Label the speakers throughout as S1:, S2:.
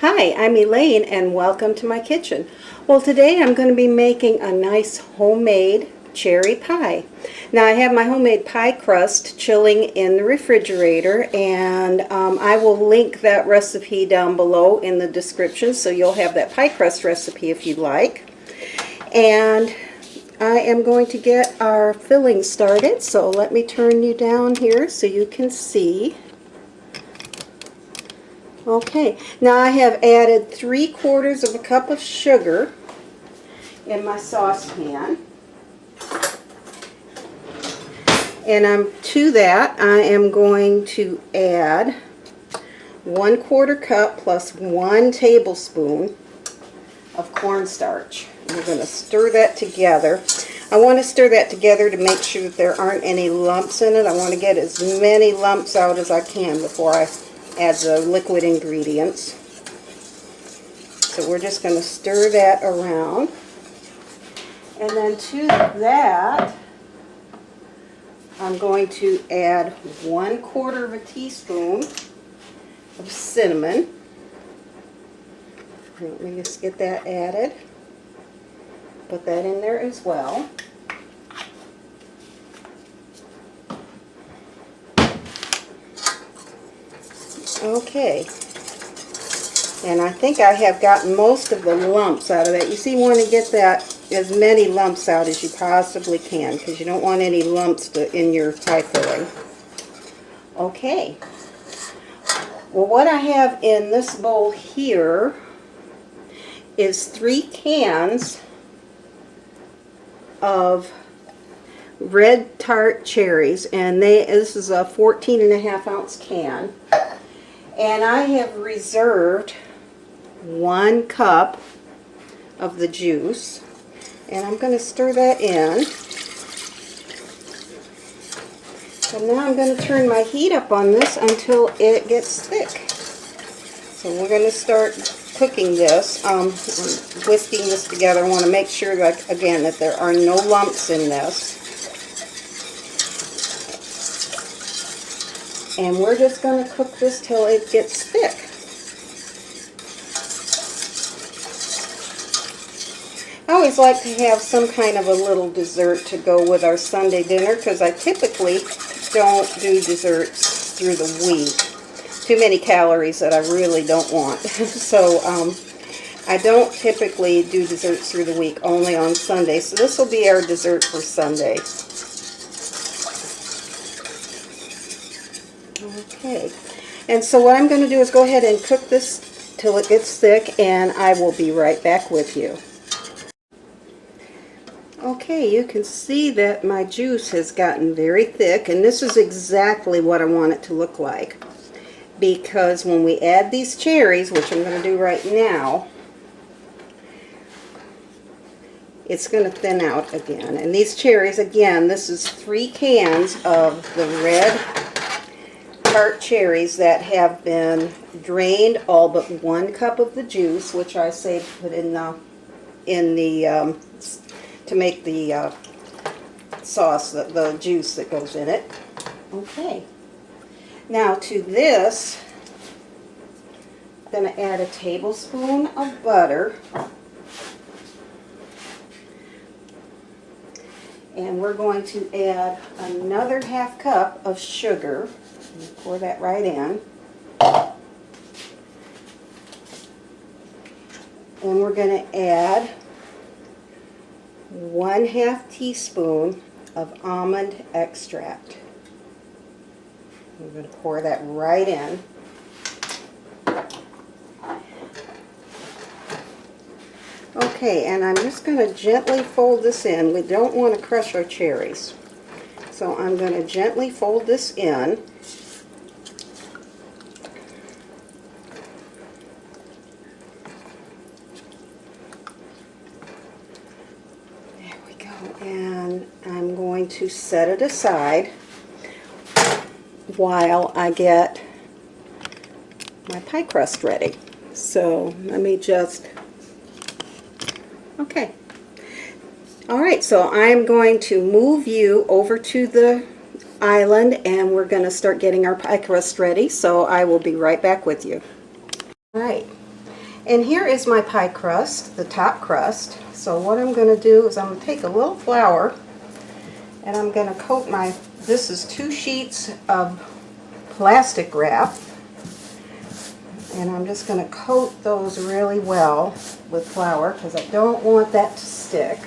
S1: Hi, I'm Elaine and welcome to my kitchen. Well, today I'm going to be making a nice homemade cherry pie. Now I have my homemade pie crust chilling in the refrigerator, and I will link that recipe down below in the description, so you'll have that pie crust recipe if you'd like. And I am going to get our filling started, so let me turn you down here so you can see. Okay, now I have added 3/4 of a cup of sugar in my saucepan. And to that I am going to add 1/4 cup plus 1 tablespoon of cornstarch. We're going to stir that together. I want to stir that together to make sure that there aren't any lumps in it. I want to get as many lumps out as I can before I add the liquid ingredients. So we're just going to stir that around. And then to that, I'm going to add 1/4 of a teaspoon of cinnamon. Let me just get that added. Put that in there as well. Okay, and I think I have gotten most of the lumps out of that. You see, you want to get that as many lumps out as you possibly can, because you don't want any lumps in your pie filling. Okay, well, what I have in this bowl here is 3 cans of red tart cherries, and this is a 14.5 ounce can. And I have reserved 1 cup of the juice, and I'm going to stir that in. And now I'm going to turn my heat up on this until it gets thick. So we're going to start cooking this. I'm whisking this together. I want to make sure that, again, that there are no lumps in this. And we're just going to cook this till it gets thick. I always like to have some kind of a little dessert to go with our Sunday dinner, because I typically don't do desserts through the week. Too many calories that I really don't want. So I don't typically do desserts through the week, only on Sunday. So this will be our dessert for Sunday. Okay, and so what I'm going to do is go ahead and cook this till it gets thick, and I will be right back with you. Okay, you can see that my juice has gotten very thick, and this is exactly what I want it to look like. Because when we add these cherries, which I'm going to do right now, it's going to thin out again. And these cherries, again, this is 3 cans of the red tart cherries that have been drained, all but 1 cup of the juice, which I say put in the to make the sauce, the juice that goes in it. Okay, now to this I'm going to add a tablespoon of butter, and we're going to add another 1/2 cup of sugar. Pour that right in. And we're going to add 1/2 teaspoon of almond extract. We're going to pour that right in. Okay, and I'm just going to gently fold this in. We don't want to crush our cherries. So I'm going to gently fold this in. And I'm going to set it aside while I get my pie crust ready. So let me just, okay. Alright, so I'm going to move you over to the island, and we're going to start getting our pie crust ready, so I will be right back with you. Alright, And here is my pie crust, the top crust. So what I'm going to do is I'm going to take a little flour and I'm going to coat my, this is 2 sheets of plastic wrap. And I'm just going to coat those really well with flour because I don't want that to stick.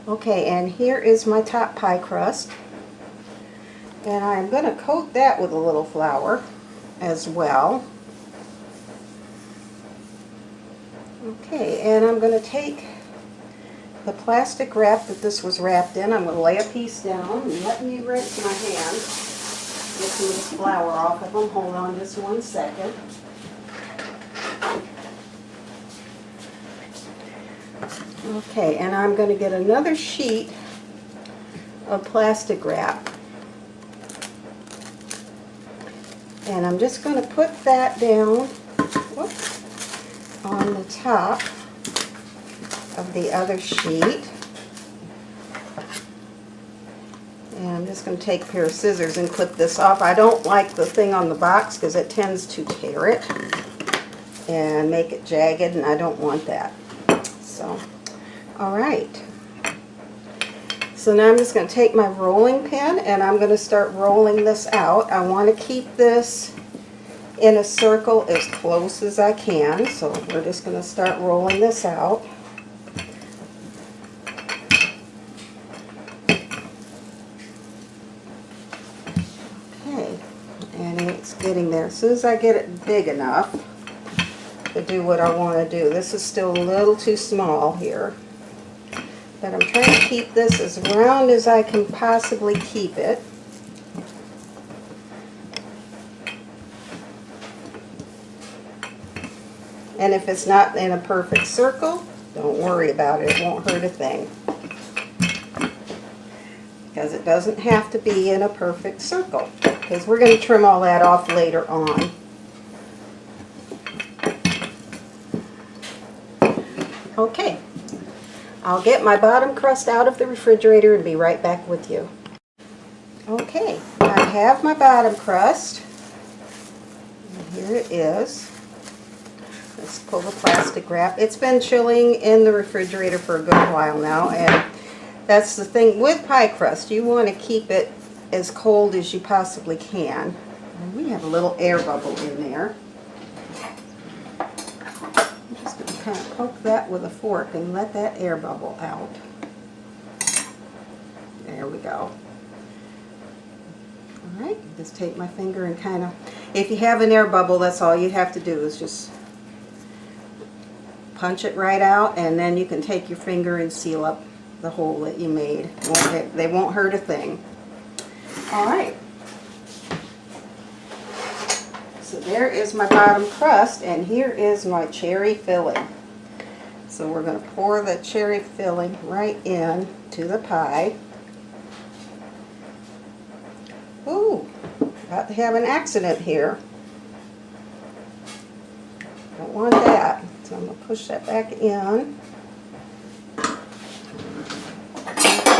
S1: Okay, and here is my top pie crust. And I'm going to coat that with a little flour as well. Okay, and I'm going to take the plastic wrap that this was wrapped in. I'm going to lay a piece down and let me rinse my hands. Get some of this flour off of them. Hold on just 1 second. Okay, and I'm going to get another sheet of plastic wrap. And I'm just going to put that down on the top of the other sheet. And I'm just going to take a pair of scissors and clip this off. I don't like the thing on the box because it tends to tear it and make it jagged, and I don't want that. So, alright. So now I'm just going to take my rolling pin and I'm going to start rolling this out. I want to keep this in a circle as close as I can. So we're just going to start rolling this out. Okay, and it's getting there. As soon as I get it big enough to do what I want to do. This is still a little too small here. But I'm trying to keep this as round as I can possibly keep it. And if it's not in a perfect circle, don't worry about it. It won't hurt a thing. Because it doesn't have to be in a perfect circle. Because we're going to trim all that off later on. Okay. I'll get my bottom crust out of the refrigerator and be right back with you. Okay, I have my bottom crust. And here it is. Let's pull the plastic wrap. It's been chilling in the refrigerator for a good while now, and that's the thing with pie crust. You want to keep it as cold as you possibly can. And we have a little air bubble in there. Kind of poke that with a fork and let that air bubble out. There we go. Alright, just take my finger and kind of, if you have an air bubble, that's all you have to do is just punch it right out, and then you can take your finger and seal up the hole that you made. They won't hurt a thing. Alright. So there is my bottom crust, and here is my cherry filling. So we're going to pour the cherry filling right in to the pie. Ooh, about to have an accident here. Don't want that. So I'm going to push that back in.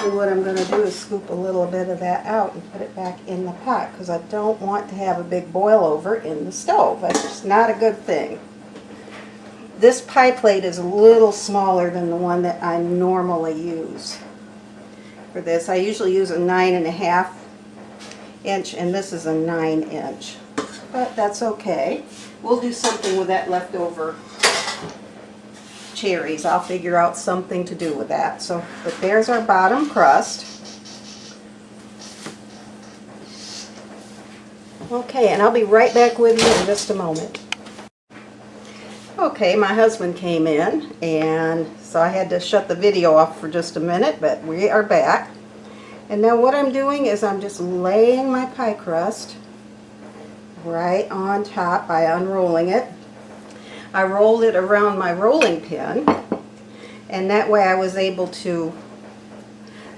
S1: And what I'm going to do is scoop a little bit of that out and put it back in the pot because I don't want to have a big boil over in the stove. That's just not a good thing. This pie plate is a little smaller than the one that I normally use for this. I usually use a 9.5 inch and this is a 9 inch. But that's okay. We'll do something with that leftover cherries. I'll figure out something to do with that. So, but there's our bottom crust. Okay, and I'll be right back with you in just a moment. Okay, my husband came in, and so I had to shut the video off for just a minute, but we are back. And now what I'm doing is I'm just laying my pie crust right on top by unrolling it. I rolled it around my rolling pin, and that way I was able to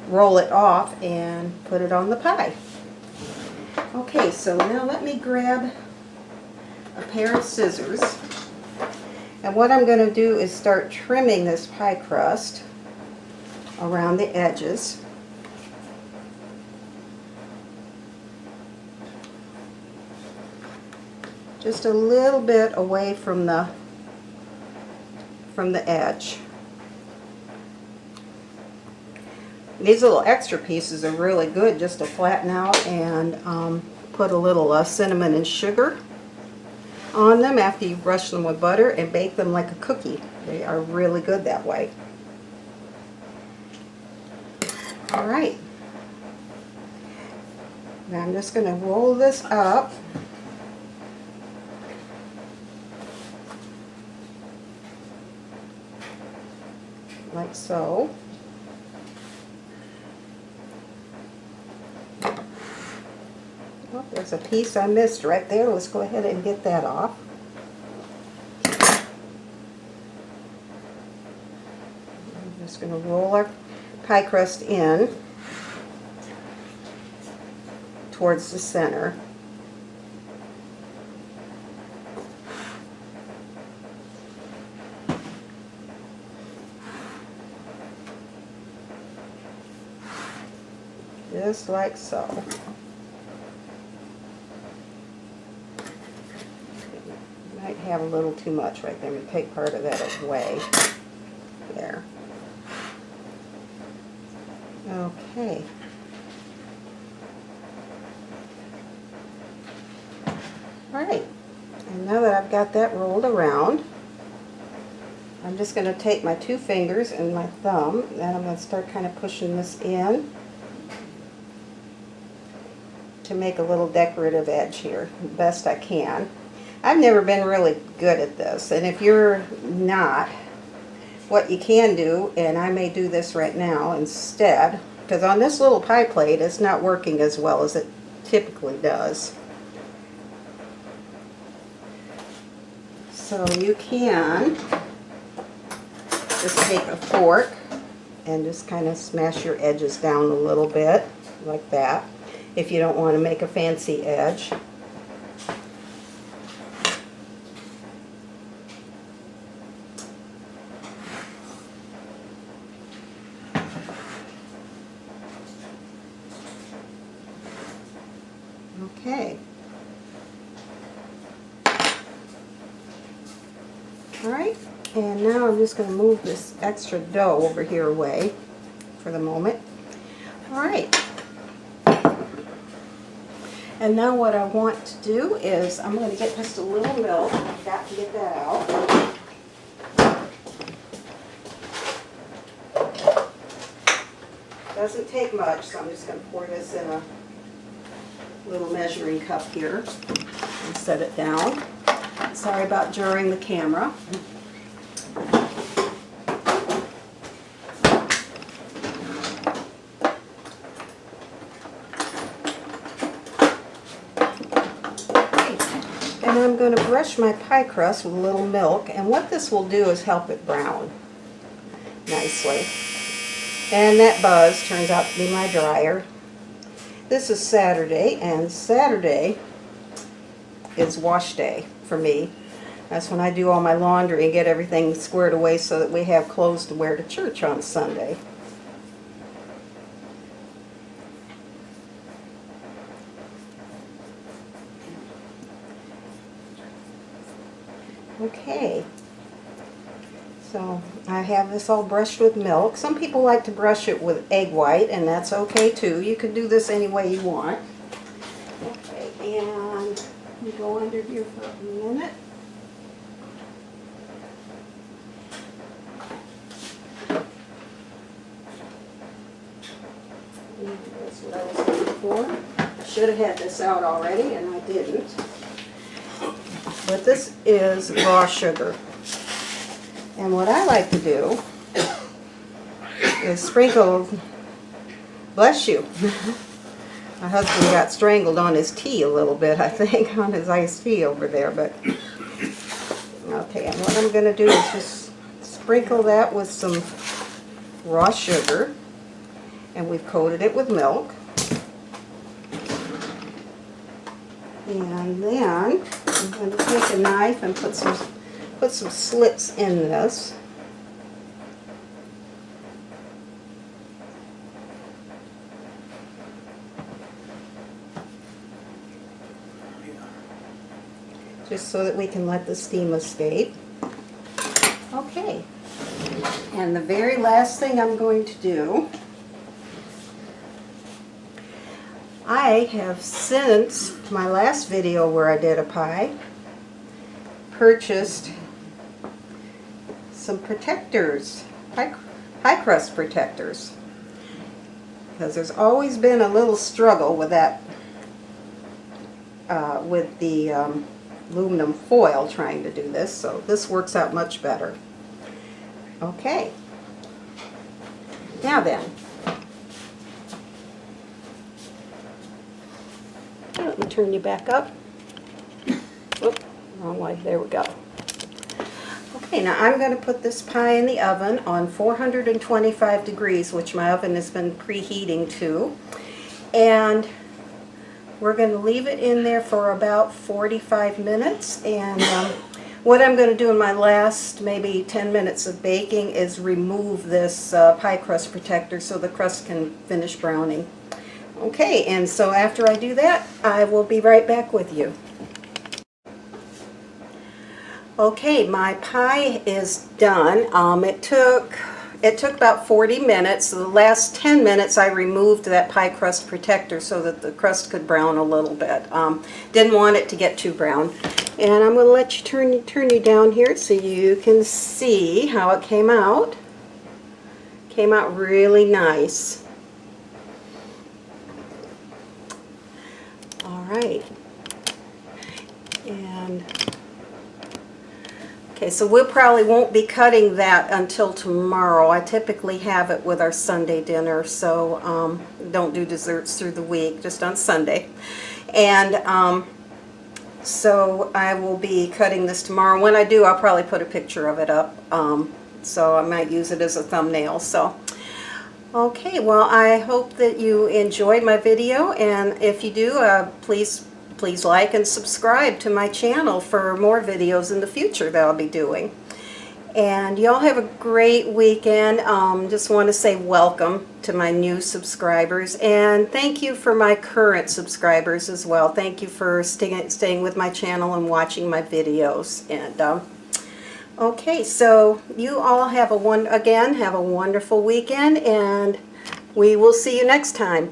S1: roll it off and put it on the pie. Okay, so now let me grab a pair of scissors. And what I'm going to do is start trimming this pie crust around the edges. Just a little bit away from the from the edge. These little extra pieces are really good just to flatten out and put a little cinnamon and sugar on them after you brush them with butter and bake them like a cookie. They are really good that way. Alright. Now I'm just going to roll this up. Like so. Oh, there's a piece I missed right there. Let's go ahead and get that off. I'm just going to roll our pie crust in towards the center. Just like so. Might have a little too much right there. I'm going to take part of that away. There. Okay. Alright. And now that I've got that rolled around, I'm just going to take my 2 fingers and my thumb, and I'm going to start kind of pushing this in to make a little decorative edge here, best I can. I've never been really good at this, and if you're not, what you can do, and I may do this right now instead, because on this little pie plate it's not working as well as it typically does. So you can just take a fork and just kind of smash your edges down a little bit, like that, if you don't want to make a fancy edge. Okay. Alright, and now I'm just going to move this extra dough over here away for the moment. Alright. And now what I want to do is I'm going to get just a little milk. I've got to get that out. Doesn't take much, so I'm just going to pour this in a little measuring cup here and set it down. Sorry about jarring the camera. And I'm going to brush my pie crust with a little milk, and what this will do is help it brown nicely. And that buzz turns out to be my dryer. This is Saturday, and Saturday is wash day for me. That's when I do all my laundry and get everything squared away so that we have clothes to wear to church on Sunday. Okay, so I have this all brushed with milk. Some people like to brush it with egg white, and that's okay too. You can do this any way you want. Okay, and let me go under here for a minute. That's what I was looking for. I should have had this out already, and I didn't. But this is raw sugar. And what I like to do is sprinkle, bless you. My husband got strangled on his tea a little bit, I think, on his iced tea over there. But okay, and what I'm going to do is just sprinkle that with some raw sugar. And we've coated it with milk. And then I'm going to take a knife and put some slits in this. Just so that we can let the steam escape. Okay. And the very last thing I'm going to do, I have, since my last video where I did a pie, purchased some protectors, pie crust protectors, because there's always been a little struggle with that, with the aluminum foil trying to do this, so this works out much better. Okay, now then, let me turn you back up. Oop, wrong way, there we go. Okay, now I'm going to put this pie in the oven on 425 degrees, which my oven has been preheating to, and we're going to leave it in there for about 45 minutes, and what I'm going to do in my last maybe 10 minutes of baking is remove this pie crust protector so the crust can finish browning. Okay, and so after I do that, I will be right back with you. Okay, my pie is done. It took about 40 minutes. The last 10 minutes I removed that pie crust protector so that the crust could brown a little bit. Didn't want it to get too brown. And I'm going to let you turn you down here so you can see how it came out. Came out really nice. All right. And okay, so we probably won't be cutting that until tomorrow. I typically have it with our Sunday dinner, so don't do desserts through the week, just on Sunday. And so I will be cutting this tomorrow. When I do, I'll probably put a picture of it up, so I might use it as a thumbnail. So, okay, well, I hope that you enjoyed my video, and if you do, please like and subscribe to my channel for more videos in the future that I'll be doing. And y'all have a great weekend. Just want to say welcome to my new subscribers, and thank you for my current subscribers as well. Thank you for staying with my channel and watching my videos. And okay, so you all have a wonderful weekend, and we will see you next time.